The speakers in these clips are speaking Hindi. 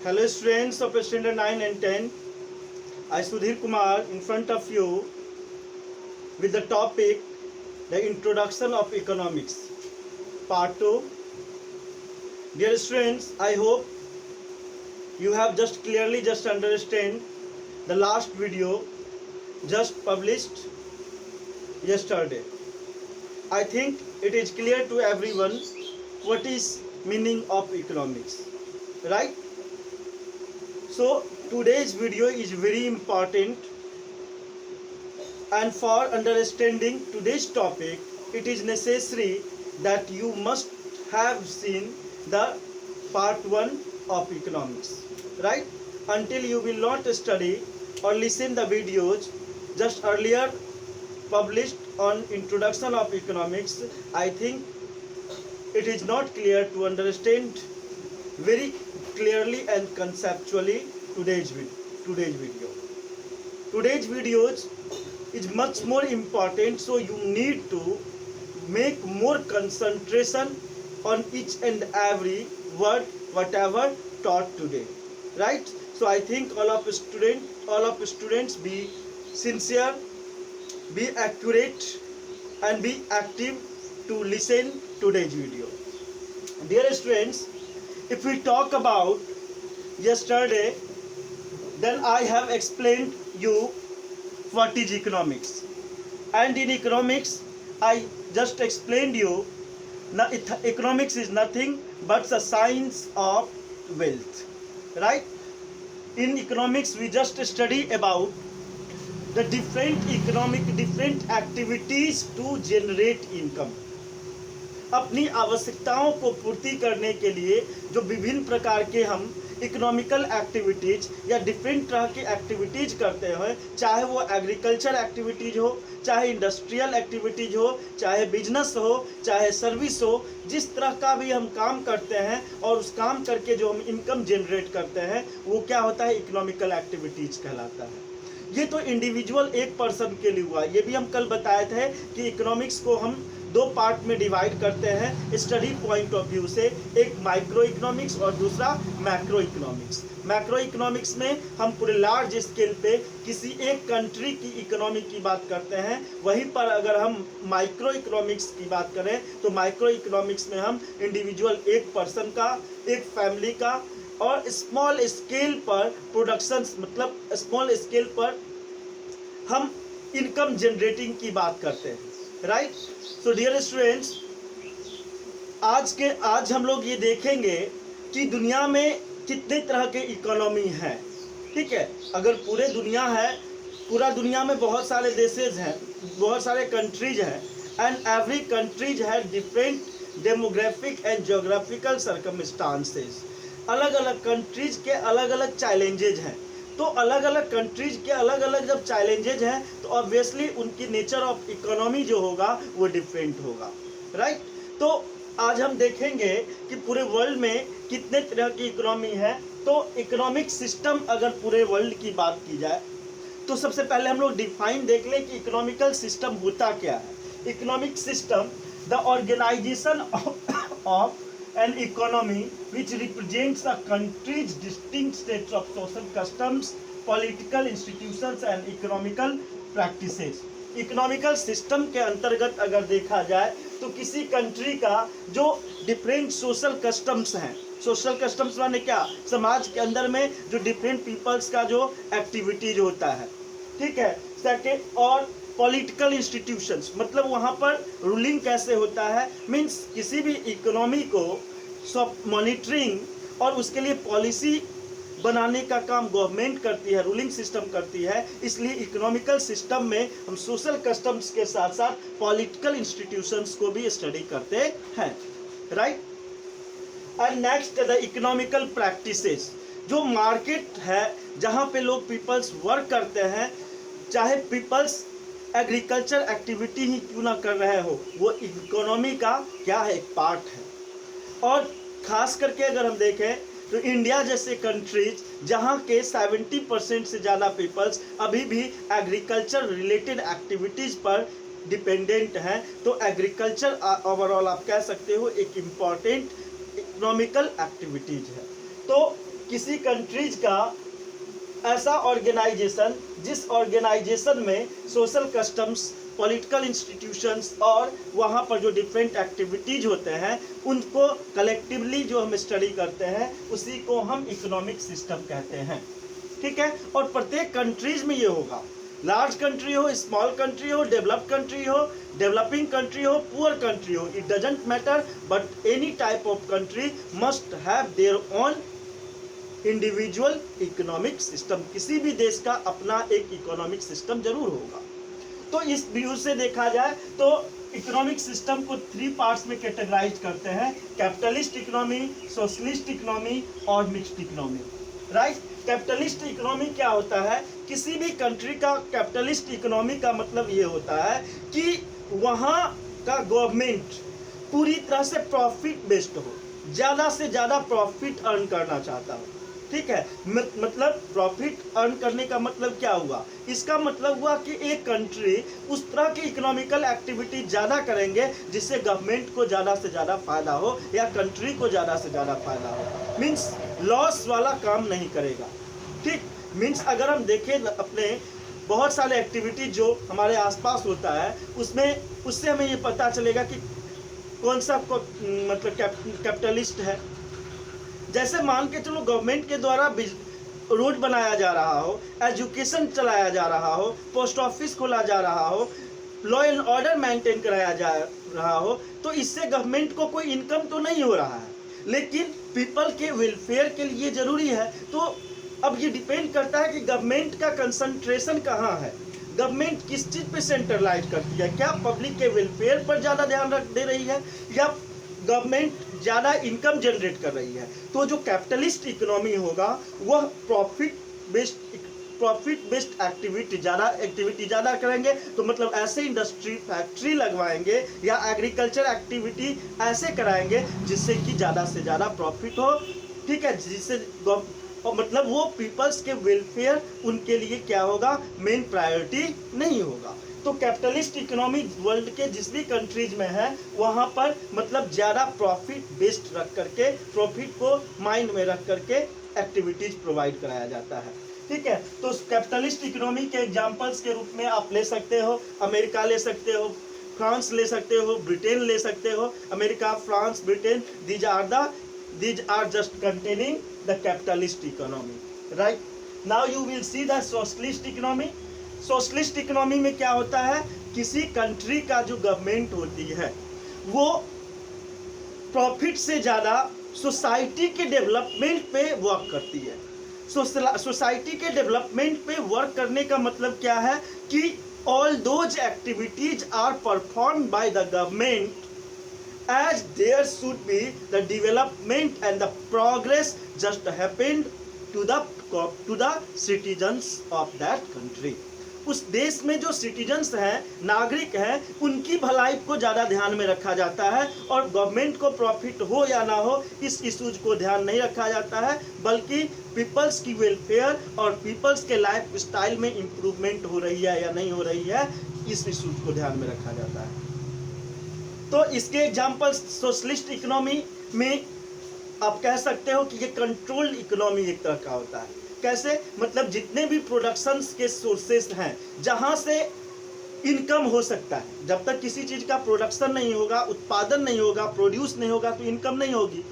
Hello students of standard 9 and 10. I Sudhir Kumar in front of you with the topic the introduction of economics part 2. Dear students, I hope you have just clearly understand the last video just published yesterday. I think it is clear to everyone what is meaning of economics, right? So today's video is very important, and for understanding today's topic it is necessary that you must have seen the part 1 of economics, right? Until you will not study or listen the videos just earlier published on introduction of economics, I think it is not clear to understand very clearly and conceptually today's video. Today's videos is much more important, so you need to make more concentration on each and every word whatever taught today, right? So I think all of students be sincere, be accurate, and be active to listen today's video. Dear students, if we talk about yesterday, then I have explained you what is economics, and in economics I just explained you economics is nothing but the science of wealth, right? In economics we just study about the different activities to generate income. अपनी आवश्यकताओं को पूर्ति करने के लिए जो विभिन्न प्रकार के हम इकोनॉमिकल एक्टिविटीज या डिफरेंट तरह की एक्टिविटीज करते हैं, चाहे वो एग्रीकल्चर एक्टिविटीज हो, चाहे इंडस्ट्रियल एक्टिविटीज हो, चाहे बिजनेस हो, चाहे सर्विस हो, जिस तरह का भी हम काम करते हैं और उस काम करके जो हम इनकम जनरेट करते हैं वो क्या होता है, इकोनॉमिकल एक्टिविटीज कहलाता है. ये तो इंडिविजुअल एक पर्सन के लिए हुआ. ये भी हम कल बताए थे कि इकोनॉमिक्स को हम दो पार्ट में डिवाइड करते हैं स्टडी पॉइंट ऑफ व्यू से, एक माइक्रो इकोनॉमिक्स और दूसरा मैक्रो इकोनॉमिक्स. मैक्रो इकोनॉमिक्स में हम पूरे लार्ज स्केल पे किसी एक कंट्री की इकोनॉमी की बात करते हैं. वहीं पर अगर हम माइक्रो इकोनॉमिक्स की बात करें तो माइक्रो इकोनॉमिक्स में हम इंडिविजुअल एक पर्सन का, एक फैमिली का और स्मॉल स्केल पर प्रोडक्शन, मतलब स्मॉल स्केल पर हम इनकम जनरेटिंग की बात करते हैं, राइट? सो डियर स्टूडेंट्स, आज हम लोग ये देखेंगे कि दुनिया में कितने तरह के इकोनॉमी हैं. ठीक है, अगर पूरे दुनिया में बहुत सारे देशेज हैं, बहुत सारे कंट्रीज हैं, and every countries has different demographic and geographical circumstances. अलग अलग कंट्रीज के अलग अलग चैलेंजेज हैं. तो अलग अलग कंट्रीज के अलग अलग जब चैलेंजेज हैं तो ऑब्वियसली उनकी नेचर ऑफ इकोनॉमी जो होगा वो डिफरेंट होगा, राइट? तो आज हम देखेंगे कि पूरे वर्ल्ड में कितने तरह की इकोनॉमी है. तो इकोनॉमिक सिस्टम अगर पूरे वर्ल्ड की बात की जाए तो सबसे पहले हम लोग डिफाइन देख लें कि इकोनॉमिकल सिस्टम होता क्या है. Economic system the organisation of an economy which represents a country's distinct states of social customs, political institutions and economical practices. Economical system के अंतर्गत अगर देखा जाए तो किसी कंट्री का जो डिफरेंट सोशल कस्टम्स हैं, सोशल कस्टम्स माने क्या, समाज के अंदर में जो डिफरेंट पीपल्स का जो एक्टिविटीज होता है, ठीक है. सेकेंड, और पॉलिटिकल इंस्टीट्यूशंस, मतलब वहाँ पर रूलिंग कैसे होता है, मीन्स किसी भी इकोनॉमी को सब मॉनिटरिंग और उसके लिए पॉलिसी बनाने का काम गवर्नमेंट करती है, रूलिंग सिस्टम करती है. इसलिए इकोनॉमिकल सिस्टम में हम सोशल कस्टम्स के साथ साथ पॉलिटिकल इंस्टीट्यूशंस को भी स्टडी करते हैं, right? And next the economical practices, जो मार्केट है जहाँ पे लोग पीपल्स वर्क करते हैं, चाहे पीपल्स एग्रीकल्चर एक्टिविटी ही क्यों ना कर रहे हो, वो इकोनॉमी का क्या है, एक पार्ट है. और ख़ास करके अगर हम देखें तो इंडिया जैसे कंट्रीज जहाँ के 70% से ज़्यादा पीपल्स अभी भी एग्रीकल्चर रिलेटेड एक्टिविटीज़ पर डिपेंडेंट हैं, तो एग्रीकल्चर ओवरऑल आप कह सकते हो एक इम्पॉर्टेंट इकोनॉमिकल एक्टिविटीज़ है. तो किसी कंट्रीज का ऐसा ऑर्गेनाइजेशन जिस ऑर्गेनाइजेशन में सोशल कस्टम्स, पॉलिटिकल इंस्टीट्यूशंस और वहाँ पर जो डिफरेंट एक्टिविटीज होते हैं उनको कलेक्टिवली जो हम स्टडी करते हैं उसी को हम इकोनॉमिक सिस्टम कहते हैं। ठीक है, और प्रत्येक कंट्रीज में ये होगा, लार्ज कंट्री हो, स्मॉल कंट्री हो, डेवलप्ड कंट्री हो, डेवलपिंग कंट्री हो, पुअर कंट्री हो, it doesn't matter, but any type of country must have their own individual economic system. किसी भी देश का अपना एक इकोनॉमिक सिस्टम जरूर होगा। तो इस व्यू से देखा जाए तो इकोनॉमिक सिस्टम को 3 पार्ट्स में कैटेगराइज करते हैं, कैपिटलिस्ट इकोनॉमी, सोशलिस्ट इकोनॉमी और mixed economy. Right, capitalist economy क्या होता है? किसी भी कंट्री का कैपिटलिस्ट इकोनॉमी का मतलब ये होता है कि वहाँ का गवर्नमेंट पूरी तरह से प्रॉफिट बेस्ड हो, ज़्यादा से ज़्यादा प्रॉफिट अर्न करना चाहता हो। ठीक है, मतलब प्रॉफिट अर्न करने का मतलब क्या हुआ? इसका मतलब हुआ कि एक कंट्री उस तरह की इकोनॉमिकल एक्टिविटी ज़्यादा करेंगे जिससे गवर्नमेंट को ज़्यादा से ज़्यादा फायदा हो या कंट्री को ज़्यादा से ज़्यादा फायदा हो। मीन्स लॉस वाला काम नहीं करेगा। ठीक, मीन्स अगर हम देखें अपने बहुत सारे एक्टिविटी जो हमारे आसपास होता है उससे हमें ये पता चलेगा कि कौन सा मतलब कैपिटलिस्ट है। जैसे मान के चलो गवर्नमेंट के द्वारा रोड बनाया जा रहा हो, एजुकेशन चलाया जा रहा हो, पोस्ट ऑफिस खोला जा रहा हो, लॉ एंड ऑर्डर मेंटेन कराया जा रहा हो, तो इससे गवर्नमेंट को कोई इनकम तो नहीं हो रहा है, लेकिन पीपल के वेलफेयर के लिए ज़रूरी है। तो अब ये डिपेंड करता है कि गवर्नमेंट का कंसंट्रेशन कहाँ है, गवर्नमेंट किस चीज़ पे सेंट्रलाइज करती है, क्या पब्लिक के वेलफेयर पर ज़्यादा ध्यान दे रही है या गवर्नमेंट ज़्यादा इनकम जनरेट कर रही है। तो जो कैपिटलिस्ट इकोनॉमी होगा वह प्रॉफिट बेस्ड एक्टिविटी ज़्यादा करेंगे। तो मतलब ऐसे इंडस्ट्री फैक्ट्री लगवाएंगे या एग्रीकल्चर एक्टिविटी ऐसे कराएंगे जिससे कि ज़्यादा से ज़्यादा प्रॉफिट हो। ठीक है, जिससे और मतलब वो पीपल्स के वेलफेयर उनके लिए क्या होगा, मेन प्रायोरिटी नहीं होगा। तो कैपिटलिस्ट इकोनॉमी वर्ल्ड के जिस भी कंट्रीज में है वहाँ पर मतलब ज़्यादा प्रॉफिट बेस्ड रख करके, प्रॉफिट को माइंड में रख करके एक्टिविटीज प्रोवाइड कराया जाता है। ठीक है, तो कैपिटलिस्ट इकोनॉमी के एग्जांपल्स के रूप में आप ले सकते हो, अमेरिका ले सकते हो, फ्रांस ले सकते हो, ब्रिटेन ले सकते हो। America, France, Britain, these are just containing the capitalist economy. Right? Now you will see the socialist economy. Socialist economy में क्या होता है, किसी कंट्री का जो गवर्नमेंट होती है वो प्रॉफिट से ज़्यादा सोसाइटी के डेवलपमेंट पे वर्क करती है। सोसाइटी के डेवलपमेंट पे वर्क करने का मतलब क्या है कि all those activities are performed by the government as there should be the development and the progress just happened to the citizens of that country. उस देश में जो सिटीजन्स हैं, नागरिक हैं, उनकी भलाई को ज़्यादा ध्यान में रखा जाता है और गवर्नमेंट को प्रॉफिट हो या ना हो इस इशूज को ध्यान नहीं रखा जाता है, बल्कि पीपल्स की वेलफेयर और पीपल्स के लाइफ स्टाइल में इम्प्रूवमेंट हो रही है या नहीं हो रही है इस इशूज को ध्यान में रखा जाता है। तो इसके एग्जाम्पल सोशलिस्ट इकोनॉमी में आप कह सकते हो कि ये कंट्रोल्ड इकोनॉमी एक तरह का होता है। कैसे? मतलब जितने भी प्रोडक्शंस के सोर्सेस हैं जहाँ से इनकम हो सकता है, जब तक किसी चीज़ का प्रोडक्शन नहीं होगा, उत्पादन नहीं होगा, प्रोड्यूस नहीं होगा तो इनकम नहीं होगी।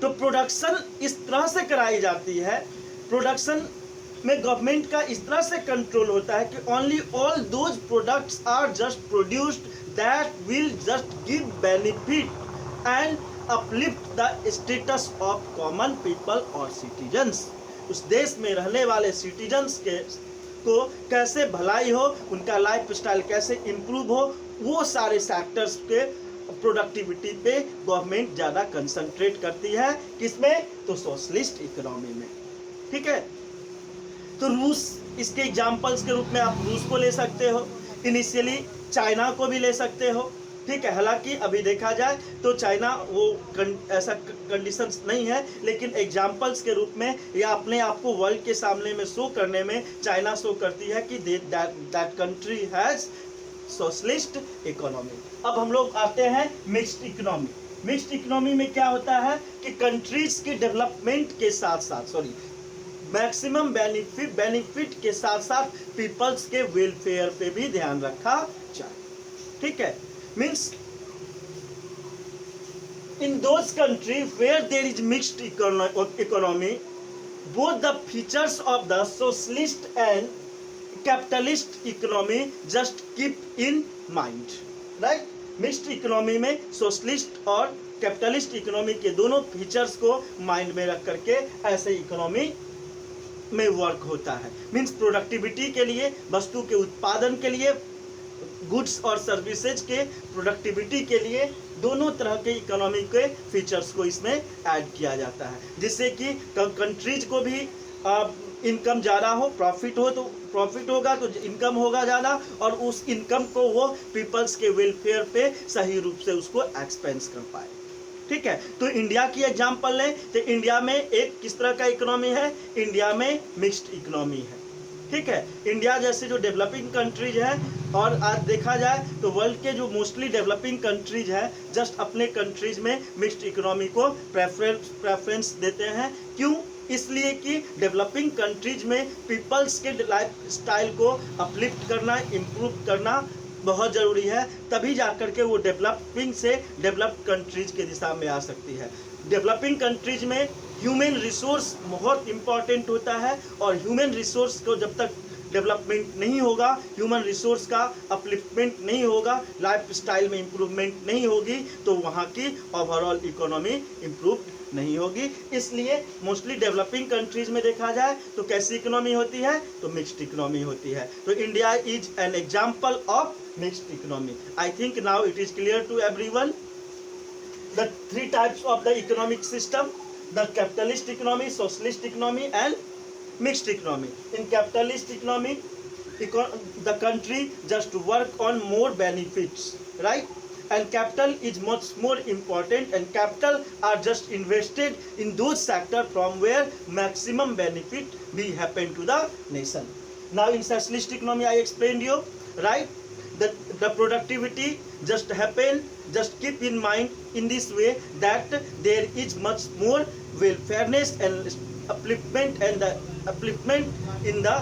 तो प्रोडक्शन इस तरह से कराई जाती है, प्रोडक्शन में गवर्नमेंट का इस तरह से कंट्रोल होता है कि only all those products are just produced that will just give benefit and uplift the status of common people or citizens. उस देश में रहने वाले सिटीजन्स को कैसे भलाई हो, उनका लाइफ स्टाइल कैसे इम्प्रूव हो, वो सारे सेक्टर्स के प्रोडक्टिविटी पे गवर्नमेंट ज़्यादा कंसंट्रेट करती है। किसमें? तो सोशलिस्ट इकोनॉमी में। ठीक है, तो रूस इसके एग्जाम्पल्स के रूप में आप रूस को ले सकते हो, इनिशियली चाइना को भी ले सकते हो। ठीक है, हालांकि अभी देखा जाए तो चाइना वो ऐसा कंडीशंस नहीं है, लेकिन एग्जाम्पल्स के रूप में या अपने आप को वर्ल्ड के सामने में शो करने में चाइना शो करती है कि that country has socialist economy. अब हम लोग आते हैं मिक्स्ड इकोनॉमी। मिक्स्ड इकोनॉमी में क्या होता है कि कंट्रीज के डेवलपमेंट के साथ साथ मैक्सिमम बेनिफिट के साथ साथ पीपल्स के वेलफेयर पे भी ध्यान रखा जाए। ठीक है, means in those countries where there is mixed economy, both the features of the socialist and capitalist economy just keep in mind, right? Mixed economy में सोशलिस्ट और कैपिटलिस्ट इकोनॉमी के दोनों फीचर्स को माइंड में रख करके ऐसे इकोनॉमी में वर्क होता है। मीन्स प्रोडक्टिविटी के लिए, वस्तु के उत्पादन के लिए, गुड्स और सर्विसेज के प्रोडक्टिविटी के लिए दोनों तरह के इकोनॉमी के फीचर्स को इसमें ऐड किया जाता है, जिससे कि कंट्रीज को भी इनकम ज़्यादा हो, प्रॉफिट होगा तो इनकम होगा ज़्यादा, और उस इनकम को वो पीपल्स के वेलफेयर पे सही रूप से उसको एक्सपेंस कर पाए। ठीक है, तो इंडिया की एग्जांपल लें तो इंडिया में एक किस तरह का इकोनॉमी है, इंडिया में मिक्स्ड इकोनॉमी है। ठीक है, इंडिया जैसे जो डेवलपिंग कंट्रीज है, और आज देखा जाए तो वर्ल्ड के जो मोस्टली डेवलपिंग कंट्रीज है जस्ट अपने कंट्रीज में मिक्स्ड इकोनॉमी को प्रेफरेंस देते हैं। क्यों? इसलिए कि डेवलपिंग कंट्रीज में पीपल्स के लाइफ स्टाइल को अपलिफ्ट करना, इम्प्रूव करना बहुत ज़रूरी है, तभी जाकर के वो डेवलपिंग से डेवलप्ड कंट्रीज के दिशा में आ सकती है। डेवलपिंग कंट्रीज में ह्यूमन रिसोर्स बहुत इम्पॉर्टेंट होता है, और ह्यूमन रिसोर्स को जब तक डेवलपमेंट नहीं होगा, ह्यूमन रिसोर्स का अपलिफ्टमेंट नहीं होगा, लाइफ स्टाइल में इम्प्रूवमेंट नहीं होगी, तो वहाँ की ओवरऑल इकोनॉमी इम्प्रूव नहीं होगी। इसलिए मोस्टली डेवलपिंग कंट्रीज में देखा जाए तो कैसी इकोनॉमी होती है, तो मिक्स्ड इकोनॉमी होती है। तो India is an example of mixed economy. I think now it is clear to everyone the three types of the economic system: the capitalist economy, socialist economy and mixed economy. In capitalist economy, the country just work on more benefits, right? And capital is much more important, and capital are just invested in those sectors from where maximum benefit be happen to the nation. Now in socialist economy I explained you, right? The productivity just happen, just keep in mind in this way that there is much more welfareness and upliftment, and the upliftment in the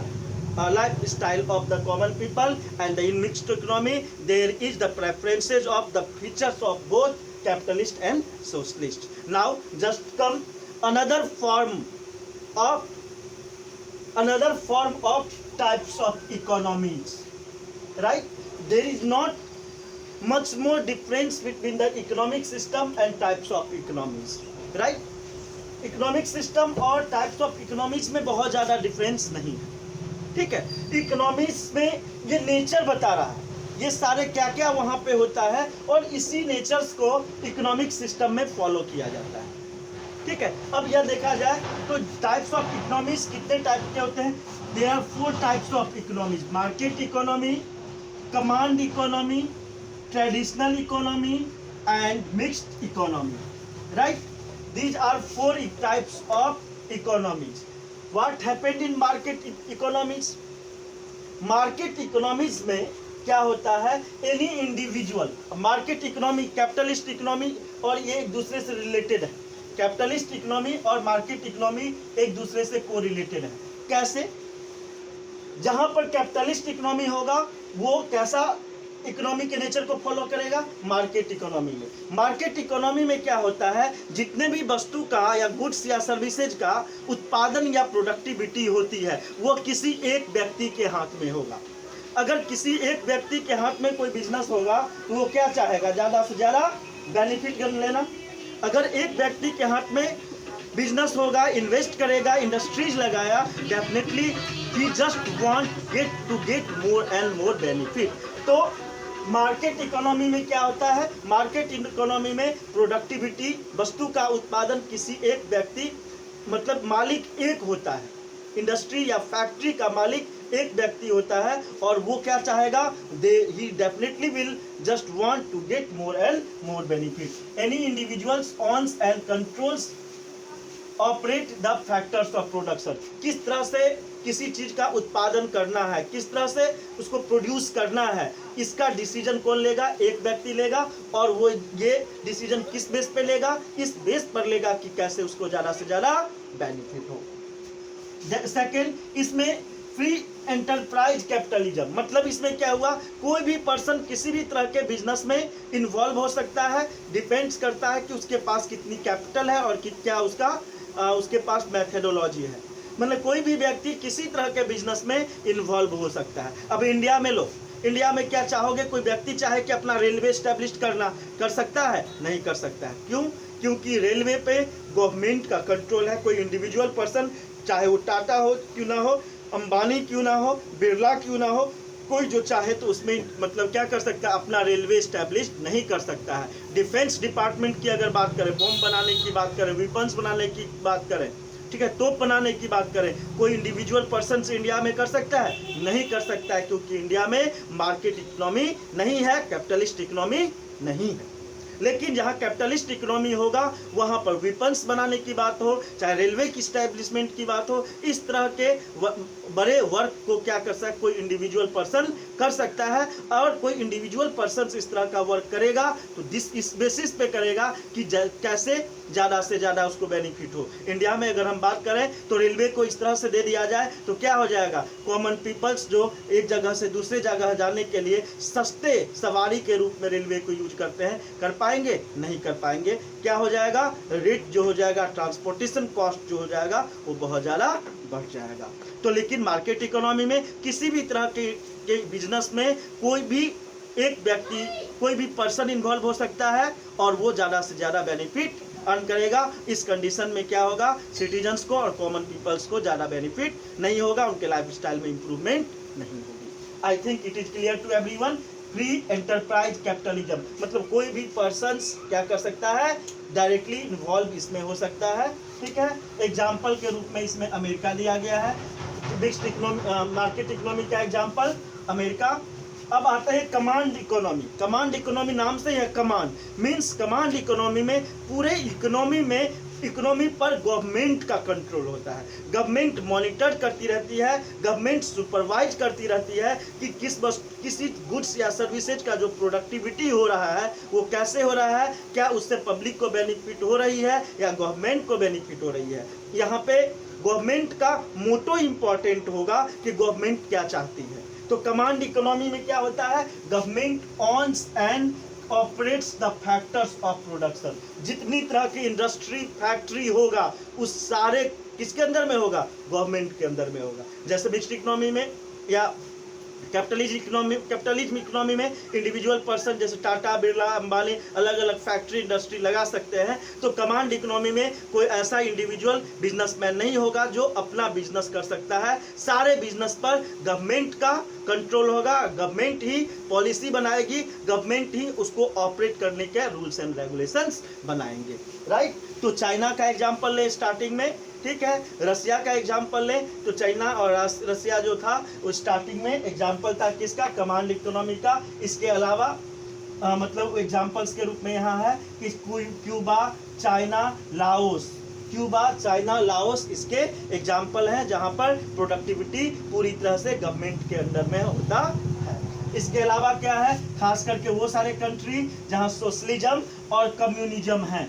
lifestyle of the common people. And in mixed economy there is the preferences of the features of both capitalist and socialist. Now just come another form of types of economies, right? There is not much more difference between the economic system and types of economies, right? Economic system और टाइप्स ऑफ इकोनॉमीज में बहुत ज़्यादा डिफरेंस नहीं है। ठीक है, इकोनॉमिक्स में ये नेचर बता रहा है, ये सारे क्या क्या वहाँ पे होता है, और इसी नेचर्स को इकोनॉमिक सिस्टम में फॉलो किया जाता है। ठीक है, अब यह देखा जाए तो टाइप्स ऑफ इकोनॉमीज कितने टाइप के होते हैं? There are 4 types of economies: market economy, command economy, traditional economy and mixed economy, right? These are 4 types of economies. What happened in market economies? Market economies में क्या होता है? Any individual, market economy, capitalist economy, और ये एक दूसरे से रिलेटेड है। कैपिटलिस्ट इकोनॉमी और मार्केट इकोनॉमी एक दूसरे से कोरिलेटेड है। कैसे? जहाँ पर कैपिटलिस्ट इकोनॉमी होगा वो कैसा इकोनॉमी के नेचर को फॉलो करेगा? मार्केट इकोनॉमी में। मार्केट इकोनॉमी में क्या होता है? जितने भी वस्तु का या गुड्स या सर्विसेज का उत्पादन या प्रोडक्टिविटी होती है वो किसी एक व्यक्ति के हाथ में होगा। अगर किसी एक व्यक्ति के हाथ में कोई बिजनेस होगा तो वो क्या चाहेगा? ज़्यादा से ज़्यादा बेनिफिट लेना। अगर एक व्यक्ति के हाथ में बिजनेस होगा, इन्वेस्ट करेगा, इंडस्ट्रीज लगाया, definitely he just want to get more and more benefit. तो मार्केट इकोनॉमी में क्या होता है? मार्केट इकोनॉमी में प्रोडक्टिविटी, वस्तु का उत्पादन किसी एक व्यक्ति, मतलब मालिक एक होता है। इंडस्ट्री या फैक्ट्री का मालिक एक व्यक्ति होता है, और वो क्या चाहेगा? He definitely will just want to get more and more benefit. Any individuals owns and controls operate the factors of production. किस तरह से किसी चीज़ का उत्पादन करना है, किस तरह से उसको प्रोड्यूस करना है, इसका डिसीजन कौन लेगा? एक व्यक्ति लेगा, और वो ये डिसीजन किस बेस पे लेगा? इस बेस पर लेगा कि कैसे उसको ज़्यादा से ज़्यादा बेनिफिट हो। सेकेंड, इसमें फ्री एंटरप्राइज कैपिटलिज्म, मतलब इसमें क्या हुआ, कोई भी पर्सन किसी भी तरह के बिजनेस में इन्वॉल्व हो सकता है, डिपेंड्स करता है कि उसके पास कितनी कैपिटल है और क्या उसके पास मेथोडोलॉजी है। मतलब कोई भी व्यक्ति किसी तरह के बिजनेस में इन्वॉल्व हो सकता है। अब इंडिया में लो, इंडिया में क्या चाहोगे? कोई व्यक्ति चाहे कि अपना रेलवे स्टैब्लिश कर सकता है? नहीं कर सकता है। क्यों? क्योंकि रेलवे पे गवर्नमेंट का कंट्रोल है। कोई इंडिविजुअल पर्सन, चाहे वो टाटा हो क्यों ना हो, अंबानी क्यों ना हो, बिरला क्यों ना हो, कोई जो चाहे तो उसमें मतलब क्या कर सकता है? अपना रेलवे स्टैब्लिश नहीं कर सकता है। डिफेंस डिपार्टमेंट की अगर बात करें, बॉम्ब बनाने की बात करें, वेपन्स बनाने की बात करें, ठीक है, तोप बनाने की बात करें, कोई इंडिविजुअल पर्सन से इंडिया में कर सकता है? नहीं कर सकता है, क्योंकि इंडिया में मार्केट इकोनॉमी नहीं है, कैपिटलिस्ट इकोनॉमी नहीं है। लेकिन जहाँ कैपिटलिस्ट इकोनॉमी होगा वहाँ पर वेपन्स बनाने की बात हो, चाहे रेलवे की स्टैब्लिशमेंट की बात हो, इस तरह के बड़े वर्क को क्या कर सकता है? कोई इंडिविजुअल पर्सन कर सकता है। और कोई इंडिविजुअल पर्सन इस तरह का वर्क करेगा तो इस बेसिस पे करेगा कि कैसे ज़्यादा से ज़्यादा उसको बेनिफिट हो। इंडिया में अगर हम बात करें तो रेलवे को इस तरह से दे दिया जाए तो क्या हो जाएगा? कॉमन पीपल्स जो एक जगह से दूसरे जगह जाने के लिए सस्ते सवारी के रूप में रेलवे को यूज करते हैं, कर पाएंगे? नहीं कर पाएंगे। क्या हो जाएगा? रेट जो हो जाएगा, ट्रांसपोर्टेशन कॉस्ट जो हो जाएगा वो बहुत ज़्यादा बढ़ जाएगा। तो लेकिन मार्केट इकोनॉमी में किसी भी तरह के बिजनेस में कोई भी एक व्यक्ति, कोई भी पर्सन इन्वॉल्व हो सकता है और वो ज़्यादा से ज़्यादा बेनिफिट अर्न करेगा। इस कंडीशन में क्या होगा? सिटीजन्स को और कॉमन पीपल्स को ज़्यादा बेनिफिट नहीं होगा, उनके लाइफ स्टाइल में इम्प्रूवमेंट नहीं होगी। I think it is clear to everyone. Free enterprise capitalism मतलब कोई भी पर्सन क्या कर सकता है? डायरेक्टली इन्वॉल्व इसमें हो सकता है। ठीक है, एग्जाम्पल के रूप में इसमें अमेरिका दिया गया है, मिक्स्ड इकोनॉमी, मार्केट इकोनॉमी का एग्जाम्पल अमेरिका। अब आता है कमांड इकोनॉमी। कमांड इकोनॉमी नाम से है, कमांड मीन्स कमांड इकोनॉमी में पूरे इकोनॉमी पर गवर्नमेंट का कंट्रोल होता है। गवर्नमेंट मॉनिटर करती रहती है, गवर्नमेंट सुपरवाइज करती रहती है कि किसी गुड्स या सर्विसेज का जो प्रोडक्टिविटी हो रहा है वो कैसे हो रहा है, क्या उससे पब्लिक को बेनिफिट हो रही है या गवर्नमेंट को बेनिफिट हो रही है। यहाँ पे गवर्नमेंट का मोटो इम्पॉर्टेंट होगा कि गवर्नमेंट क्या चाहती है। तो कमांड इकोनॉमी में क्या होता है? Government owns and operates the factors of production. जितनी तरह की इंडस्ट्री फैक्ट्री होगा उस सारे किसके अंदर में होगा? गवर्नमेंट के अंदर में होगा। जैसे मिक्स्ड इकोनॉमी में या कैपिटलिज्म इकोनॉमी में इंडिविजुअल पर्सन जैसे टाटा, बिरला, अंबानी अलग अलग फैक्ट्री इंडस्ट्री लगा सकते हैं। तो कमांड इकोनॉमी में कोई ऐसा इंडिविजुअल बिजनेसमैन नहीं होगा जो अपना बिजनेस कर सकता है। सारे बिजनेस पर गवर्नमेंट का कंट्रोल होगा, गवर्नमेंट ही पॉलिसी बनाएगी, गवर्नमेंट ही उसको ऑपरेट करने के रूल्स एंड रेगुलेशंस बनाएंगे। राइट, तो चाइना का एग्जांपल ले स्टार्टिंग में, ठीक है, रसिया का एग्जांपल ले तो चाइना और रसिया जो था वो स्टार्टिंग में एग्जांपल था किसका? कमांड इकोनॉमी का। इसके अलावा मतलब एग्जांपल्स के रूप में यहाँ है कि Cuba, China, Laos, Cuba, China, Laos इसके एग्जाम्पल हैं जहाँ पर प्रोडक्टिविटी पूरी तरह से गवर्नमेंट के अंडर में होता है। इसके अलावा क्या है? खास करके वो सारे कंट्री जहाँ सोशलिज्म और कम्युनिज्म है,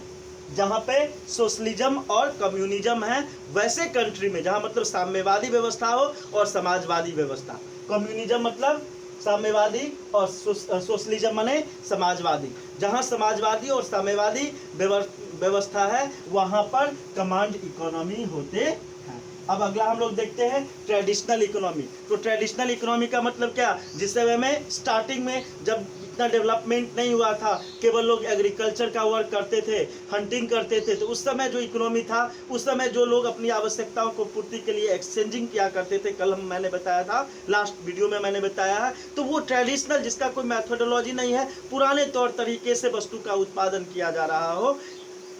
जहाँ पे सोशलिज्म और कम्युनिज्म है, वैसे कंट्री में जहाँ मतलब साम्यवादी व्यवस्था हो और समाजवादी व्यवस्था। कम्युनिज्म मतलब साम्यवादी और सोशलिज्म माने समाजवादी। जहाँ समाजवादी और साम्यवादी व्यवस्था है वहाँ पर कमांड इकोनॉमी होते हैं। अब अगला हम लोग देखते हैं ट्रेडिशनल इकोनॉमी। तो ट्रेडिशनल इकोनॉमी का मतलब क्या? जिस समय में स्टार्टिंग में जब इतना डेवलपमेंट नहीं हुआ था, केवल लोग एग्रीकल्चर का वर्क करते थे, हंटिंग करते थे, तो उस समय जो इकोनॉमी था, उस समय जो लोग अपनी आवश्यकताओं को पूर्ति के लिए एक्सचेंजिंग किया करते थे, कल मैंने बताया था, लास्ट वीडियो में मैंने बताया है। तो वो ट्रेडिशनल जिसका कोई मैथोडोलॉजी नहीं है, पुराने तौर तरीके से वस्तु का उत्पादन किया जा रहा हो,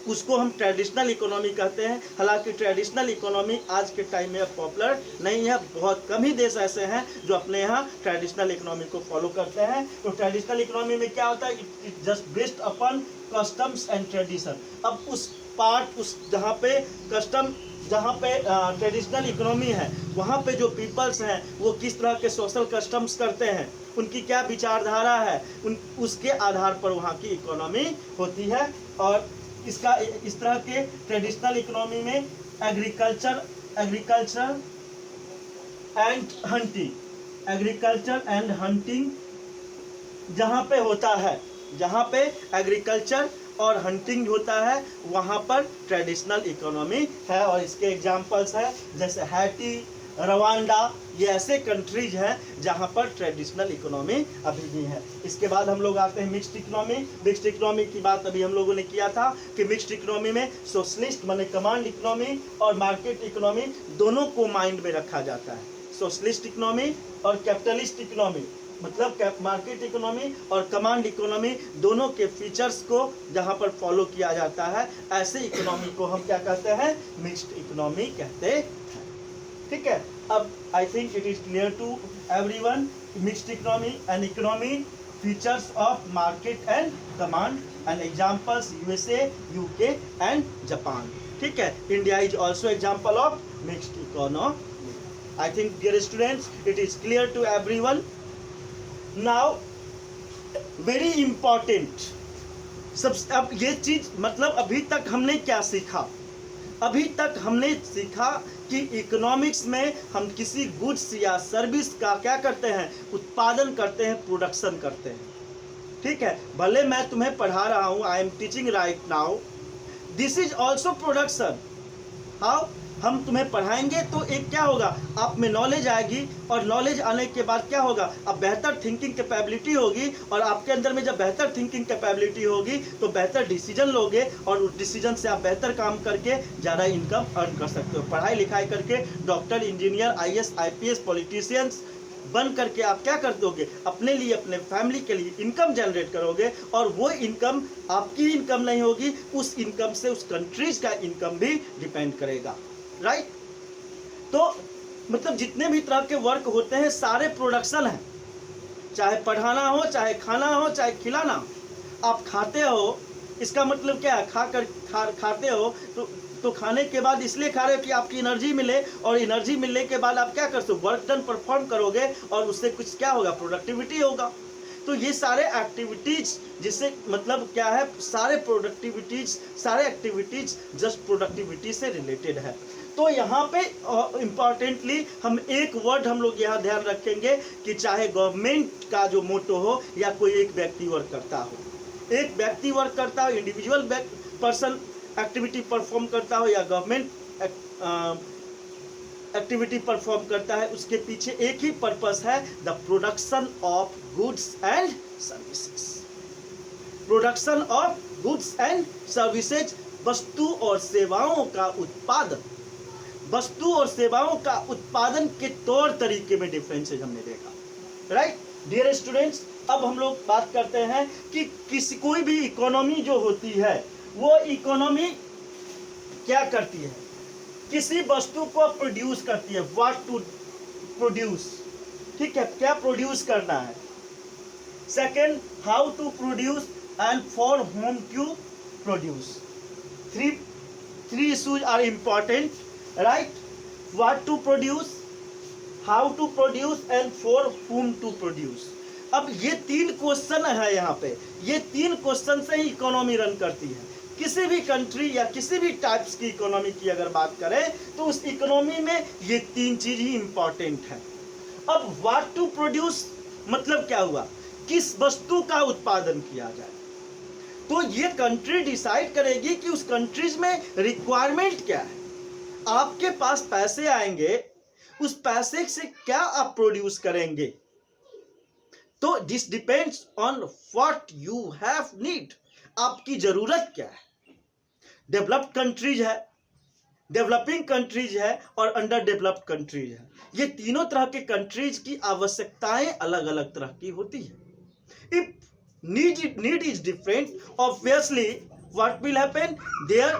उसको हम ट्रेडिशनल इकोनॉमी कहते हैं। हालांकि ट्रेडिशनल इकोनॉमी आज के टाइम में अब पॉपुलर नहीं है, बहुत कम ही देश ऐसे हैं जो अपने यहाँ ट्रेडिशनल इकोनॉमी को फॉलो करते हैं। तो ट्रेडिशनल इकोनॉमी में क्या होता है? It just based upon customs and tradition. अब उस पार्ट उस जहाँ पे कस्टम जहाँ पे ट्रेडिशनल इकोनॉमी है वहाँ पे जो पीपल्स हैं वो किस तरह के सोशल कस्टम्स करते हैं, उनकी क्या विचारधारा है, उसके आधार पर वहाँ की इकोनॉमी होती है। और इसका इस तरह के ट्रेडिशनल इकोनॉमी में एग्रीकल्चर एंड हंटिंग जहाँ पे होता है, जहाँ पे एग्रीकल्चर और हंटिंग होता है वहाँ पर ट्रेडिशनल इकोनॉमी है। और इसके एग्जांपल्स है जैसे हैटी, रवांडा, ये ऐसे कंट्रीज हैं जहाँ पर ट्रेडिशनल इकोनॉमी अभी भी है। इसके बाद हम लोग आते हैं मिक्स्ड इकोनॉमी। मिक्स्ड इकोनॉमी की बात अभी हम लोगों ने किया था कि मिक्स्ड इकोनॉमी में सोशलिस्ट माने कमांड इकोनॉमी और मार्केट इकोनॉमी दोनों को माइंड में रखा जाता है। सोशलिस्ट इकोनॉमी और कैपिटलिस्ट इकोनॉमी मतलब मार्केट इकोनॉमी और कमांड इकोनॉमी दोनों के फीचर्स को जहाँ पर फॉलो किया जाता है, ऐसे इकोनॉमी को हम क्या कहते हैं, मिक्स्ड इकोनॉमी कहते हैं। ठीक है, अब I think it is clear to everyone mixed economy and economy features of market and command and examples USA, UK and Japan. ठीक है, India is also example of mixed economy. I think dear students it is clear to everyone. Now very important, सब अब ये चीज मतलब अभी तक हमने क्या सीखा, अभी तक हमने सीखा कि इकोनॉमिक्स में हम किसी गुड्स या सर्विस का क्या करते हैं, उत्पादन करते हैं, प्रोडक्शन करते हैं। ठीक है, भले मैं तुम्हें पढ़ा रहा हूँ, I am teaching right now, this is also production. How, हम तुम्हें पढ़ाएंगे तो एक क्या होगा, आप में नॉलेज आएगी और नॉलेज आने के बाद क्या होगा, अब बेहतर थिंकिंग कैपेबिलिटी होगी और आपके अंदर में जब बेहतर थिंकिंग कैपेबिलिटी होगी तो बेहतर डिसीजन लोगे और उस डिसीजन से आप बेहतर काम करके ज़्यादा इनकम अर्न कर सकते हो। पढ़ाई लिखाई करके doctor, engineer, IAS, IPS, politicians बन करके आप क्या कर दोगे, अपने लिए, अपने फैमिली के लिए इनकम जनरेट करोगे और वो इनकम आपकी इनकम नहीं होगी, उस इनकम से उस कंट्रीज का इनकम भी डिपेंड करेगा। राइट, तो मतलब जितने भी तरह के वर्क होते हैं सारे प्रोडक्शन हैं, चाहे पढ़ाना हो, चाहे खाना हो, चाहे खिलाना। आप खाते हो, इसका मतलब क्या है, खाते हो तो खाने के बाद इसलिए खा रहे हो कि आपकी एनर्जी मिले, और एनर्जी मिलने के बाद आप क्या करते हो, वर्क डन परफॉर्म करोगे और उससे कुछ क्या होगा, प्रोडक्टिविटी होगा। तो ये सारे एक्टिविटीज जिससे मतलब क्या है, सारे एक्टिविटीज जस्ट प्रोडक्टिविटी से रिलेटेड है। तो यहाँ पे इम्पॉर्टेंटली हम एक वर्ड हम लोग यहाँ ध्यान रखेंगे कि चाहे गवर्नमेंट का जो मोटो हो या कोई एक व्यक्ति वर्क करता हो, एक व्यक्ति वर्क करता हो, इंडिविजुअल पर्सन एक्टिविटी परफॉर्म करता हो या गवर्नमेंट एक्टिविटी परफॉर्म करता है, उसके पीछे एक ही पर्पस है, the production of goods and services. Production of goods and services, वस्तु और सेवाओं का उत्पादन। वस्तु और सेवाओं का उत्पादन के तौर तरीके में डिफरेंसेस हमने देखा। राइट डियर स्टूडेंट्स, अब हम लोग बात करते हैं कि कोई भी इकोनॉमी जो होती है वो इकोनॉमी क्या करती है, किसी वस्तु को प्रोड्यूस करती है। व्हाट टू प्रोड्यूस, ठीक है, क्या प्रोड्यूस करना है। Second, how to produce and for whom to produce. Three issues are important, right. What to produce, how to produce and for whom to produce. अब ये तीन क्वेश्चन है यहाँ पे, ये तीन क्वेश्चन से ही इकोनॉमी रन करती है। किसी भी कंट्री या किसी भी टाइप्स की इकोनॉमी की अगर बात करें तो उस इकोनॉमी में ये तीन चीज ही इंपॉर्टेंट है। अब व्हाट टू प्रोड्यूस मतलब क्या हुआ, किस वस्तु का उत्पादन किया जाए, तो ये कंट्री डिसाइड करेगी कि उस कंट्रीज में रिक्वायरमेंट क्या है। आपके पास पैसे आएंगे, उस पैसे से क्या आप प्रोड्यूस करेंगे, तो this depends on what you have need, आपकी जरूरत क्या है। डेवलप्ड कंट्रीज है, डेवलपिंग कंट्रीज है और अंडर डेवलप्ड कंट्रीज है। ये तीनों तरह के कंट्रीज की आवश्यकताएं अलग अलग तरह की होती है। If need is different, obviously what will happen, there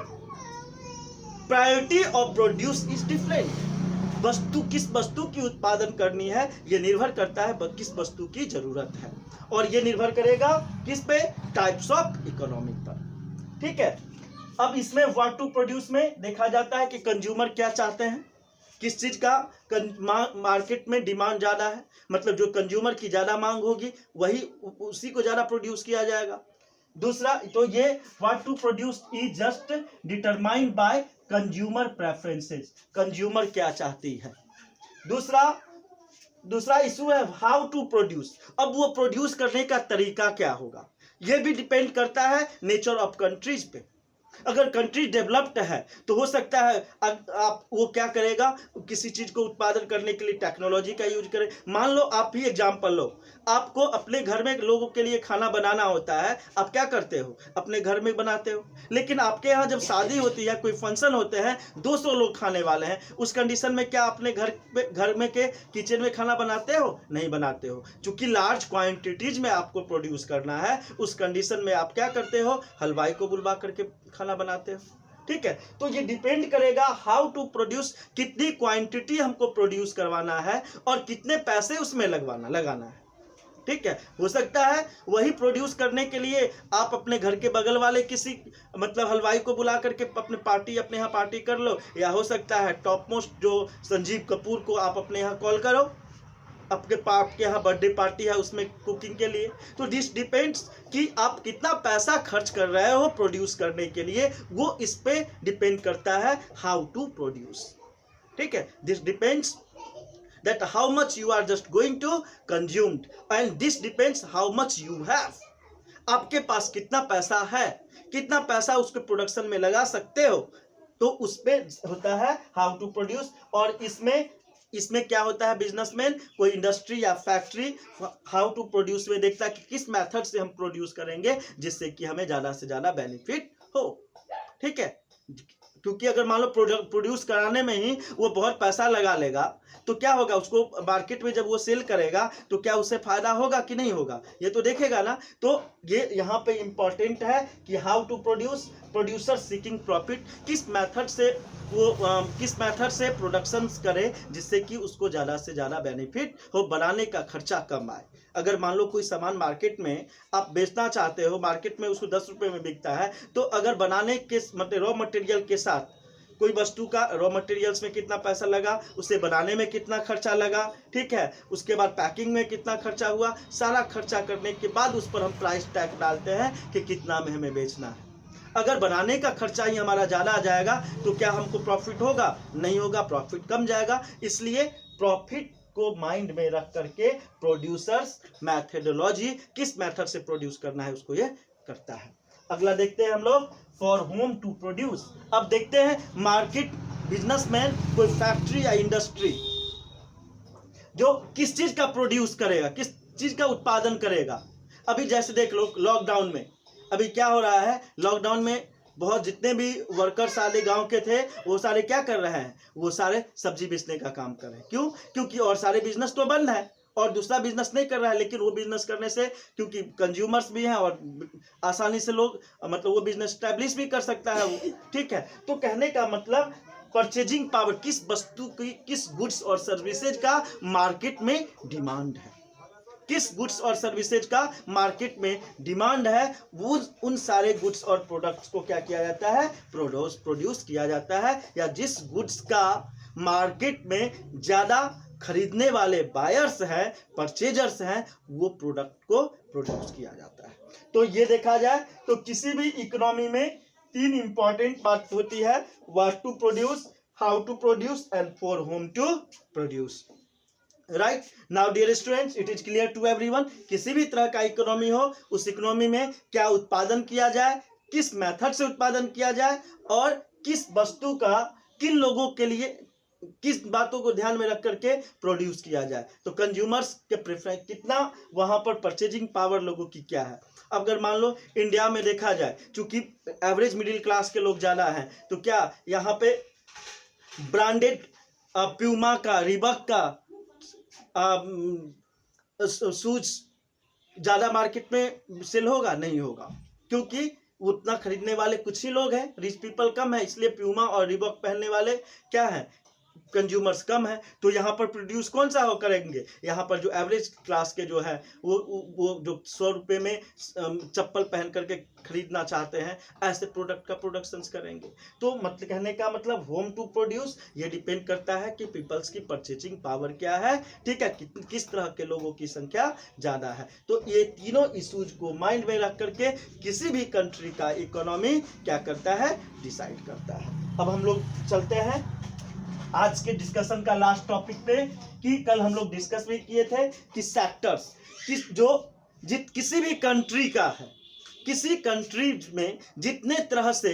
priority of produce is different. वस्तु किस वस्तु की उत्पादन करनी है ये निर्भर करता है किस वस्तु की जरूरत है, और ये निर्भर करेगा किस पे, टाइप्स ऑफ इकोनॉमी पर। ठीक है, अब इसमें व्हाट टू प्रोड्यूस में देखा जाता है कि कंज्यूमर क्या चाहते हैं, किस चीज़ का मार्केट में डिमांड ज़्यादा है, मतलब जो कंज्यूमर की ज़्यादा मांग होगी वही उसी को ज़्यादा प्रोड्यूस किया जाएगा। दूसरा तो ये what to produce is just determined by consumer preferences, consumer क्या चाहती है। दूसरा इशू है हाउ टू प्रोड्यूस, अब वो प्रोड्यूस करने का तरीका क्या होगा, ये भी डिपेंड करता है नेचर ऑफ कंट्रीज पे। अगर कंट्री डेवलप्ड है तो हो सकता है आप वो क्या करेगा, किसी चीज को उत्पादन करने के लिए टेक्नोलॉजी का यूज करे। मान लो आप ही एग्जांपल लो, आपको अपने घर में लोगों के लिए खाना बनाना होता है, आप क्या करते हो, अपने घर में बनाते हो। लेकिन आपके यहाँ जब शादी होती है, कोई फंक्शन होते हैं, 200 लोग खाने वाले हैं, उस कंडीशन में क्या अपने घर में के किचन में खाना बनाते हो, नहीं बनाते हो। चूंकि लार्ज क्वांटिटीज में आपको प्रोड्यूस करना है, उस कंडीशन में आप क्या करते हो, हलवाई को बुलवा करके खाना बनाते हो। ठीक है, तो ये डिपेंड करेगा हाउ टू प्रोड्यूस, कितनी क्वांटिटी हमको प्रोड्यूस करवाना है और कितने पैसे उसमें लगाना है। ठीक है, हो सकता है वही प्रोड्यूस करने के लिए आप अपने घर के बगल वाले किसी मतलब हलवाई को बुला करके अपने यहाँ पार्टी कर लो, या हो सकता है टॉप मोस्ट जो संजीव कपूर को आप अपने यहाँ कॉल करो, आपके यहाँ बर्थडे पार्टी है उसमें कुकिंग के लिए। तो दिस डिपेंड्स कि आप कितना पैसा खर्च कर रहे हो प्रोड्यूस करने के लिए, वो इस पे डिपेंड करता है हाउ टू प्रोड्यूस। ठीक है, this depends that how much you are just going to consumed and this depends how much you have, आपके पास कितना पैसा है, कितना पैसा उसके प्रोडक्शन में लगा सकते हो, तो उस पे होता है हाउ टू प्रोड्यूस। और इसमें क्या होता है, बिजनेसमैन कोई इंडस्ट्री या फैक्ट्री हाउ टू प्रोड्यूस में देखता है कि किस मेथड से हम प्रोड्यूस करेंगे जिससे कि हमें ज़्यादा से ज़्यादा बेनिफिट हो। ठीक है, क्योंकि अगर मान लो प्रोड्यूस कराने में ही वो बहुत पैसा लगा लेगा तो क्या होगा, उसको मार्केट में जब वो सेल करेगा तो क्या उससे फायदा होगा कि नहीं होगा, ये तो देखेगा ना। तो ये यहाँ पे इंपॉर्टेंट है कि how to produce, producer seeking profit, किस मेथड से प्रोडक्शन करे जिससे कि उसको ज़्यादा से ज़्यादा बेनिफिट हो, बनाने का खर्चा कम आए। अगर मान लो कोई सामान मार्केट में आप बेचना चाहते हो, मार्केट में उसको 10 रुपये में बिकता है, तो अगर बनाने के मतलब रॉ मटेरियल के साथ कोई वस्तु का रॉ मटेरियल्स में कितना पैसा लगा, उसे बनाने में कितना खर्चा लगा, ठीक है, उसके बाद पैकिंग में कितना खर्चा हुआ, सारा खर्चा करने के बाद उस पर हम प्राइस टैग डालते हैं कि कितना में हमें बेचना है। अगर बनाने का खर्चा ही हमारा ज़्यादा आ जाएगा तो क्या हमको प्रॉफिट होगा, नहीं होगा, प्रॉफिट कम जाएगा। इसलिए प्रॉफिट को माइंड में रख करके प्रोड्यूसर्स मैथडोलॉजी, किस मेथड से प्रोड्यूस करना है उसको ये करता है। अगला देखते हैं हम लोग, फॉर होम टू प्रोड्यूस। अब देखते हैं मार्केट बिजनेसमैन कोई फैक्ट्री या इंडस्ट्री जो किस चीज का प्रोड्यूस करेगा, किस चीज का उत्पादन करेगा। अभी जैसे देख लो लॉकडाउन में अभी क्या हो रहा है, लॉकडाउन में बहुत जितने भी वर्कर्स सारे गांव के थे वो सारे क्या कर रहे हैं, वो सारे सब्जी बेचने का काम कर रहे हैं। क्यों, क्योंकि और सारे बिजनेस तो बंद है और दूसरा बिजनेस नहीं कर रहा है, लेकिन वो बिजनेस करने से क्योंकि कंज्यूमर्स भी हैं और आसानी से लोग मतलब वो बिजनेस स्टैब्लिश भी कर सकता है वो। ठीक है, तो कहने का मतलब परचेजिंग पावर, किस वस्तु की, किस गुड्स और सर्विसेज का मार्केट में डिमांड है, किस गुड्स और सर्विसेज का मार्केट में डिमांड है, वो उन सारे गुड्स और प्रोडक्ट्स को क्या किया जाता है, प्रोड्यूस किया जाता है। या जिस गुड्स का मार्केट में ज़्यादा खरीदने वाले बायर्स हैं, परचेजर्स हैं, वो प्रोडक्ट को प्रोड्यूस किया जाता है। तो ये देखा जाए तो किसी भी इकोनॉमी में 3 इंपॉर्टेंट बात होती है, what to produce, how to produce and for whom to produce. Right now dear students, it is clear to everyone, किसी भी तरह का इकोनॉमी हो, उस इकोनॉमी में क्या उत्पादन किया जाए, किस मेथड से उत्पादन किया जाए और किस वस्तु का किन लोगों के लिए, किस बातों को ध्यान में रख करके प्रोड्यूस किया जाए। तो कंज्यूमर्स के प्रेफरेंस कितना, वहां पर परचेजिंग पावर लोगों की क्या है। अगर मान लो इंडिया में देखा जाए, चूंकि एवरेज मिडिल क्लास के लोग ज़्यादा हैं, तो क्या यहाँ पे ब्रांडेड प्यूमा का, रिबॉक का शूज ज़्यादा मार्केट में सेल होगा, नहीं होगा, क्योंकि उतना खरीदने वाले कुछ ही लोग हैं, रिच पीपल कम है, इसलिए प्यूमा और रिबॉक पहनने वाले क्या हैं, कंज्यूमर्स कम है, तो यहाँ पर प्रोड्यूस कौन सा हो करेंगे, यहाँ पर जो एवरेज क्लास के जो है वो जो 100 रुपये में चप्पल पहन करके खरीदना चाहते हैं, ऐसे प्रोडक्ट का प्रोडक्शन करेंगे। तो मतलब कहने का मतलब होम टू प्रोड्यूस, ये डिपेंड करता है कि पीपल्स की परचेजिंग पावर क्या है, ठीक है, किस तरह के लोगों की संख्या ज़्यादा है। तो ये तीनों इशूज को माइंड में रख करके किसी भी कंट्री का इकोनॉमी क्या करता है, डिसाइड करता है। अब हम लोग चलते हैं आज के डिस्कशन का लास्ट टॉपिक पे, कि कल हम लोग डिस्कस भी किए थे कि सेक्टर्स किसी भी कंट्री का है, किसी कंट्री में जितने तरह से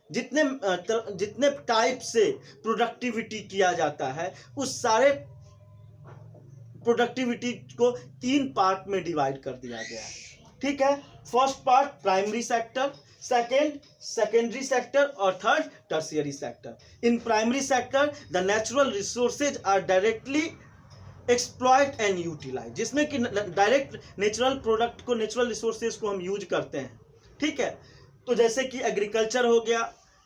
जितने टाइप से प्रोडक्टिविटी किया जाता है, उस सारे प्रोडक्टिविटी को 3 पार्ट में डिवाइड कर दिया गया है, ठीक है। First part primary sector, second secondary sector और third tertiary sector. In primary sector the natural resources are directly exploit and utilize, जिसमें कि डायरेक्ट नेचुरल प्रोडक्ट को, नेचुरल रिसोर्सेज को हम यूज करते हैं, ठीक है। तो जैसे कि एग्रीकल्चर हो गया,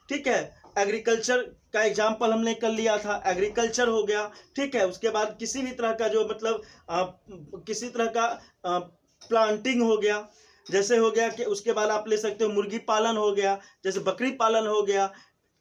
ठीक है, एग्रीकल्चर का एग्जाम्पल हमने कर लिया था, एग्रीकल्चर हो गया, ठीक है। उसके बाद किसी भी तरह का जो मतलब किसी तरह का प्लांटिंग हो गया, जैसे हो गया कि उसके बाद आप ले सकते हो मुर्गी पालन हो गया, जैसे बकरी पालन हो गया।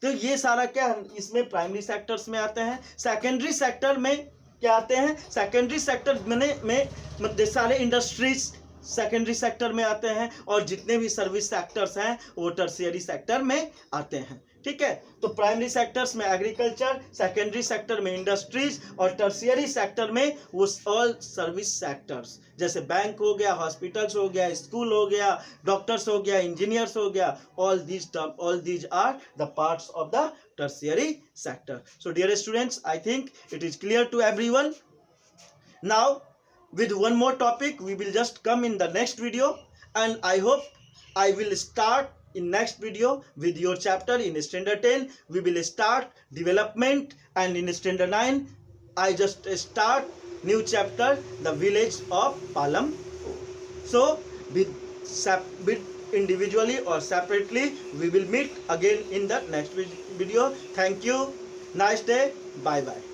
तो ये सारा क्या इसमें प्राइमरी सेक्टर्स में आते हैं। सेकेंडरी सेक्टर में क्या आते हैं, सेकेंडरी सेक्टर में सारे इंडस्ट्रीज सेकेंडरी सेक्टर में आते हैं, और जितने भी सर्विस सेक्टर्स हैं वो टर्शियरी सेक्टर में आते हैं, ठीक है। तो प्राइमरी सेक्टर्स में एग्रीकल्चर, सेकेंडरी सेक्टर में इंडस्ट्रीज, और टर्शियरी सेक्टर में वो ऑल सर्विस सेक्टर्स, जैसे बैंक हो गया, हॉस्पिटल्स हो गया, स्कूल हो गया, डॉक्टर्स हो गया, इंजीनियर्स हो गया, all these are the parts of the tertiary sector. So dear students, I think it is clear to everyone. Now with one more topic we will just come in the next video, and I hope I will start in next video with your chapter in standard 10 we will start development, and in standard 9 I just start new chapter, the village of Palam. So with individually or separately we will meet again in the next video. Thank you, nice day, bye bye.